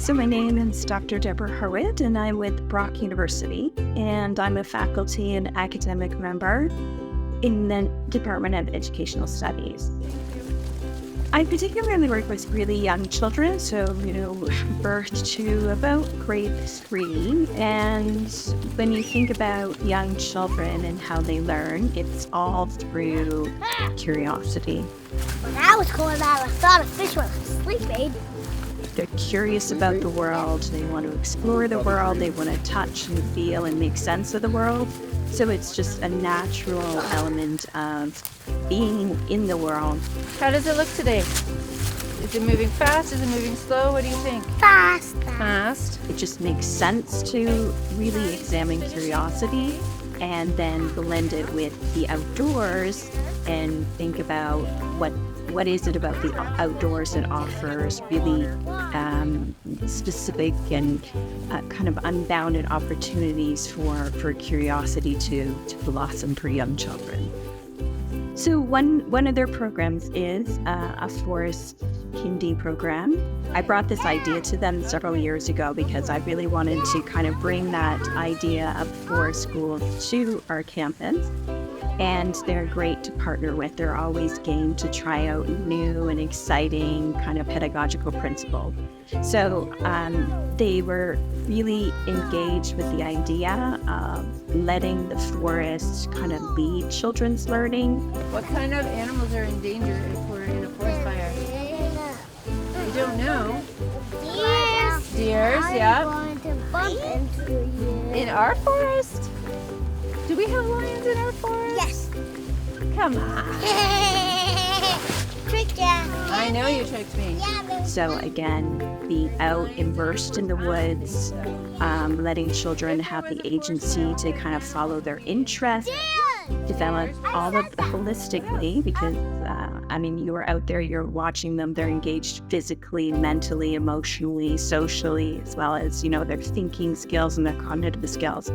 So my name is Dr. Debra Harwood, and I'm with Brock University, and I'm a faculty and academic member in the Department of Educational Studies. I particularly work with really young children, so, birth to about grade 3. And when you think about young children and how they learn, it's all through curiosity. When I was going out, I thought a fish was sleeping. They're curious about the world. They want to explore the world. They want to touch and feel and make sense of the world. So it's just a natural element of being in the world. How does it look today? Is it moving fast? Is it moving slow? What do you think? Fast. Fast. It just makes sense to really examine curiosity and then blend it with the outdoors and think about what is it about the outdoors that offers really specific and kind of unbounded opportunities for curiosity to blossom for young children. So one of their programs is a forest Hindi program. I brought this idea to them several years ago because I really wanted to kind of bring that idea of forest schools to our campus. And they're great to partner with. They're always game to try out new and exciting kind of pedagogical principles. So they were really engaged with the idea of letting the forest kind of lead children's learning. What kind of animals are in danger if we're in a forest fire? You don't know. Deers. Deers, yeah. I'm going to bump into you. In our forest? Do we have lions in our forest? Yes. Come on. Trick ya. I know you tricked me. So again, being out immersed in the woods, letting children have the agency to kind of follow their interests, develop all of the holistically, because you are out there, you're watching them, they're engaged physically, mentally, emotionally, socially, as well as, their thinking skills and their cognitive skills.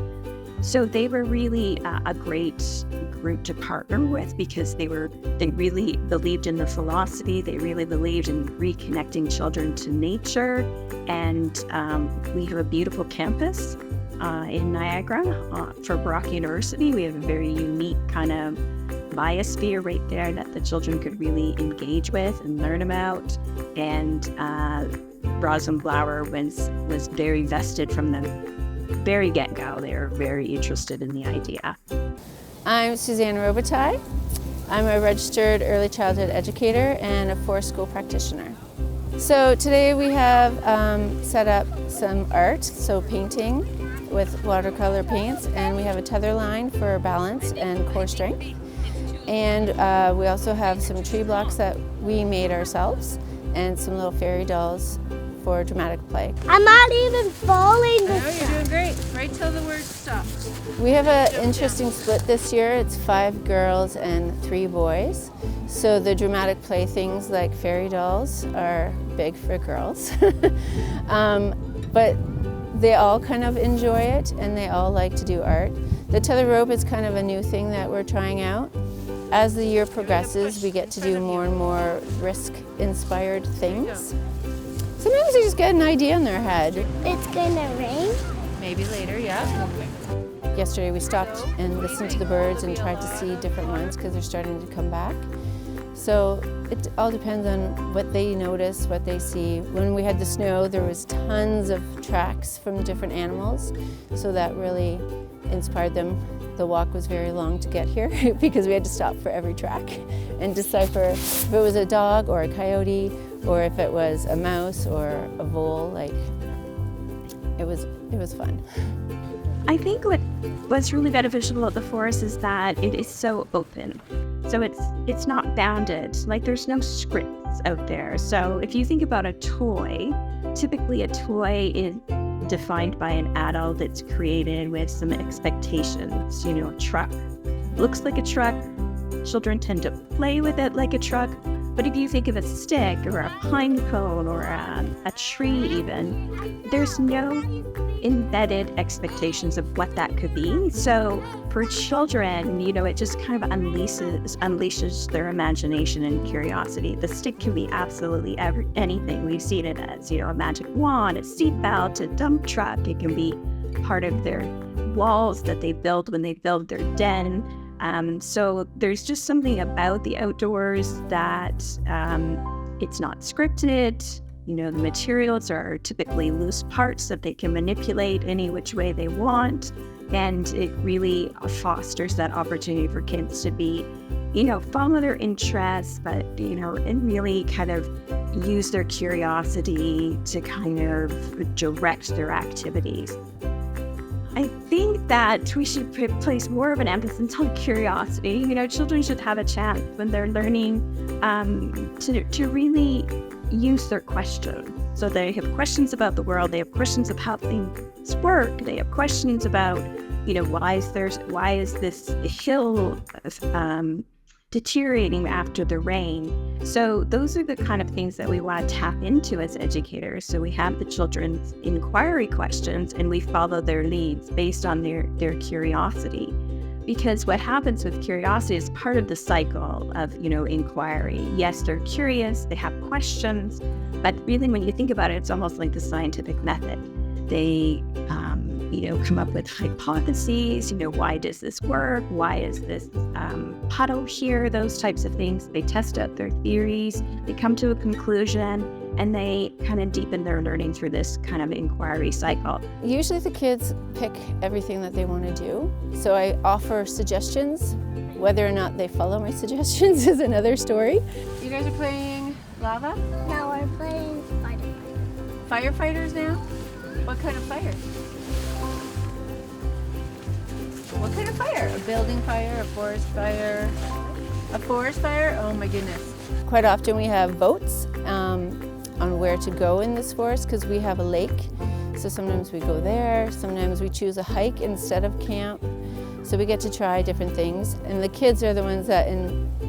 So they were really a great group to partner with because they really believed in the philosophy. They really believed in reconnecting children to nature. And we have a beautiful campus in Niagara for Brock University. We have a very unique kind of biosphere right there that the children could really engage with and learn about. And Rosalind Blauer was very vested from the very get-go. They were very interested in the idea. I'm Suzanne Robitaille. I'm a registered early childhood educator and a forest school practitioner. So today we have set up some art, so painting with watercolor paints, and we have a tether line for balance and core strength. And we also have some tree blocks that we made ourselves and some little fairy dolls for dramatic play. I'm not even falling I know, this you're time. doing great. Right till the word stops. We have an interesting split this year. It's 5 girls and 3 boys. So the dramatic play things like fairy dolls are big for girls. But they all kind of enjoy it and they all like to do art. The tether rope is kind of a new thing that we're trying out. As the year progresses, we get to do more and more risk-inspired things. Sometimes they just get an idea in their head. It's gonna rain. Maybe later, yeah. Yesterday we stopped and listened to the birds and tried to see different ones because they're starting to come back. So it all depends on what they notice, what they see. When we had the snow, there was tons of tracks from different animals, so that really inspired them. The walk was very long to get here because we had to stop for every track and decipher if it was a dog or a coyote or if it was a mouse or a vole. It was fun. I think what's really beneficial about the forest is that it is so open. So it's not bounded. Like there's no scripts out there. So if you think about a toy, typically a toy is defined by an adult that's created with some expectations. A truck looks like a truck. Children tend to play with it like a truck. But if you think of a stick or a pine cone or a tree even, there's no embedded expectations of what that could be. So for children, it just kind of unleashes their imagination and curiosity. The stick can be absolutely anything. We've seen it as, a magic wand, a seatbelt, a dump truck. It can be part of their walls that they build when they build their den. So there's just something about the outdoors that it's not scripted. The materials are typically loose parts that they can manipulate any which way they want. And it really fosters that opportunity for kids to be, follow their interests, but, and really kind of use their curiosity to kind of direct their activities. I think that we should place more of an emphasis on curiosity. Children should have a chance when they're learning to really use their questions. So they have questions about the world. They have questions of how things work. They have questions about, why is this hill deteriorating after the rain? So those are the kind of things that we want to tap into as educators. So we have the children's inquiry questions and we follow their leads based on their curiosity. Because what happens with curiosity is part of the cycle of, inquiry. Yes, they're curious, they have questions, but really when you think about it, it's almost like the scientific method. They, come up with hypotheses, why does this work? Why is this puddle here? Those types of things. They test out their theories, they come to a conclusion, and they kind of deepen their learning through this kind of inquiry cycle. Usually the kids pick everything that they want to do, so I offer suggestions. Whether or not they follow my suggestions is another story. You guys are playing lava? Now we're playing fighter. Firefighters now? What kind of fire? What kind of fire? A building fire, a forest fire? A forest fire? Oh my goodness. Quite often we have votes on where to go in this forest because we have a lake. So sometimes we go there, sometimes we choose a hike instead of camp. So we get to try different things. And the kids are the ones that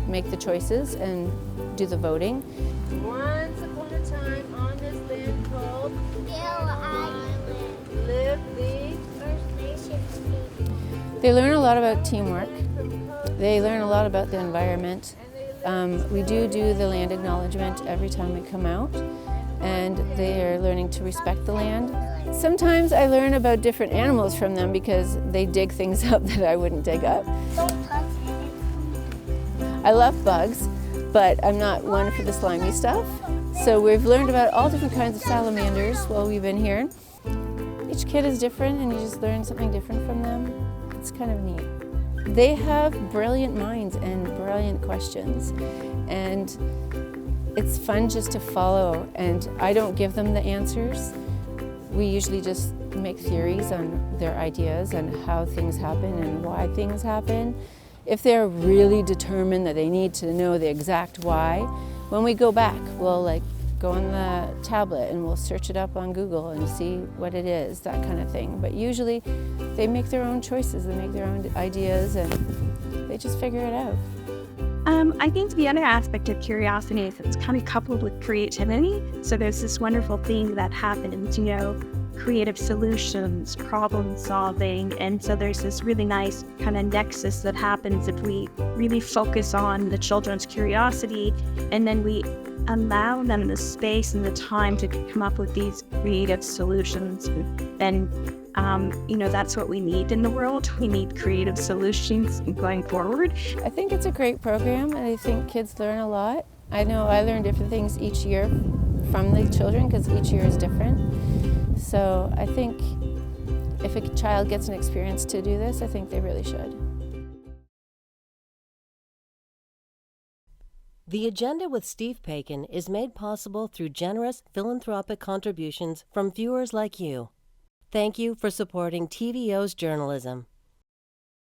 make the choices and do the voting. Once upon a time on this land called lived the First Nations people. They learn a lot about teamwork. They learn a lot about the environment. We do the land acknowledgement every time we come out, and they are learning to respect the land. Sometimes I learn about different animals from them because they dig things up that I wouldn't dig up. Don't touch it. I love bugs, but I'm not one for the slimy stuff. So we've learned about all different kinds of salamanders while we've been here. Each kid is different and you just learn something different from them. It's kind of neat. They have brilliant minds and brilliant questions, and it's fun just to follow, and I don't give them the answers. We usually just make theories on their ideas and how things happen and why things happen. If they're really determined that they need to know the exact why, when we go back, we'll go on the tablet and we'll search it up on Google and see what it is, that kind of thing. But usually they make their own choices, they make their own ideas, and they just figure it out. I think the other aspect of curiosity is it's kind of coupled with creativity. So there's this wonderful thing that happens, creative solutions, problem solving. And so there's this really nice kind of nexus that happens if we really focus on the children's curiosity and then we allow them the space and the time to come up with these creative solutions. Then, that's what we need in the world. We need creative solutions going forward. I think it's a great program, and I think kids learn a lot. I know I learn different things each year from the children because each year is different. So I think if a child gets an experience to do this, I think they really should. The Agenda with Steve Paikin is made possible through generous philanthropic contributions from viewers like you. Thank you for supporting TVO's journalism.